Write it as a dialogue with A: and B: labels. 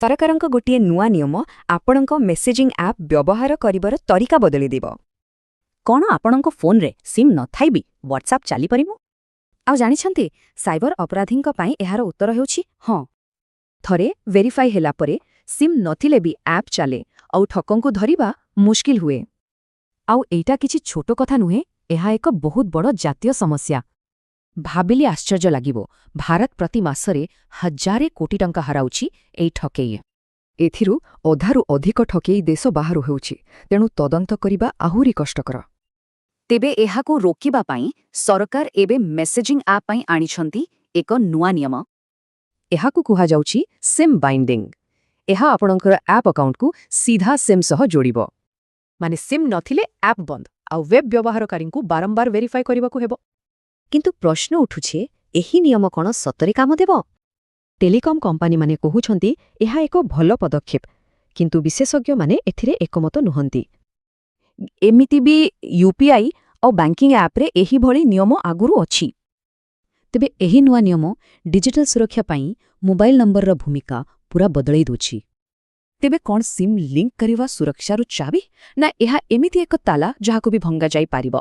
A: ସରକାରଙ୍କ ଗୋଟିଏ ନୂଆ ନିୟମ ଆପଣଙ୍କ ମେସେଜିଂ ଆପ୍ ବ୍ୟବହାର କରିବାର ତରିକା ବଦଳି ଦେବ।
B: କ'ଣ ଆପଣଙ୍କ ଫୋନ୍ରେ ସିମ୍ ନଥାଇ ବି ହ୍ୱାଟ୍ସଆପ୍ ଚାଲିପାରିବ?
A: ଆଉ ଜାଣିଛନ୍ତି, ସାଇବର ଅପରାଧୀଙ୍କ ପାଇଁ ଏହାର ଉତ୍ତର ହେଉଛି ହଁ। ଥରେ ଭେରିଫାଇ ହେଲା ପରେ ସିମ୍ ନଥିଲେ ବି ଆପ୍ ଚାଲେ ଆଉ ଠକଙ୍କୁ ଧରିବା ମୁସ୍କିଲ ହୁଏ।
B: ଆଉ ଏଇଟା କିଛି ଛୋଟ କଥା ନୁହେଁ, ଏହା ଏକ ବହୁତ ବଡ଼ ଜାତୀୟ ସମସ୍ୟା। ଭାବିଲେ ଆଶ୍ଚର୍ଯ୍ୟ ଲାଗିବ, ଭାରତ ପ୍ରତି ମାସରେ 1000 କୋଟି ଟଙ୍କା ହରାଉଛି ଏଇ ଠକେଇ।
A: ଏଥିରୁ ଅଧାରୁ ଅଧିକ ଠକେଇ ଦେଶ ବାହାରୁ ହେଉଛି, ତେଣୁ ତଦନ୍ତ କରିବା ଆହୁରି କଷ୍ଟକର।
B: ତେବେ ଏହାକୁ ରୋକିବା ପାଇଁ ସରକାର ଏବେ ମେସେଜିଂ ଆପ୍ ପାଇଁ ଆଣିଛନ୍ତି ଏକ ନୂଆ ନିୟମ।
A: ଏହାକୁ କୁହାଯାଉଛି ସିମ୍ ବାଇଣ୍ଡିଂ। ଏହା ଆପଣଙ୍କର ଆପ୍ ଆକାଉଣ୍ଟକୁ ସିଧା ସିମ୍ ସହ ଯୋଡ଼ିବ।
B: ମାନେ ସିମ୍ ନଥିଲେ ଆପ୍ ବନ୍ଦ ଆଉ ୱେବ୍ ବ୍ୟବହାରକାରୀଙ୍କୁ ବାରମ୍ବାର ଭେରିଫାଇ କରିବାକୁ ହେବ।
A: କିନ୍ତୁ ପ୍ରଶ୍ନ ଉଠୁଛି, ଏହି ନିୟମ କ'ଣ ସତରେ କାମ ଦେବ? ଟେଲିକମ୍ କମ୍ପାନୀମାନେ କହୁଛନ୍ତି ଏହା ଏକ ଭଲ ପଦକ୍ଷେପ, କିନ୍ତୁ ବିଶେଷଜ୍ଞମାନେ ଏଥିରେ ଏକମତ ନୁହନ୍ତି। ଏମିତି ବି ୟୁପିଆଇ ଆଉ ବ୍ୟାଙ୍କିଂ ଆପ୍ରେ ଏହିଭଳି ନିୟମ ଆଗରୁ ଅଛି।
B: ତେବେ ଏହି ନୂଆ ନିୟମ ଡିଜିଟାଲ ସୁରକ୍ଷା ପାଇଁ ମୋବାଇଲ ନମ୍ବରର ଭୂମିକା ପୁରା ବଦଳାଇ ଦେଉଛି।
A: ତେବେ କ'ଣ ସିମ୍ ଲିଙ୍କ୍ କରିବା ସୁରକ୍ଷାର ଚାବି, ନା ଏହା ଏମିତି ଏକ ତାଲା ଯାହାକୁ ବି ଭଙ୍ଗାଯାଇପାରିବ?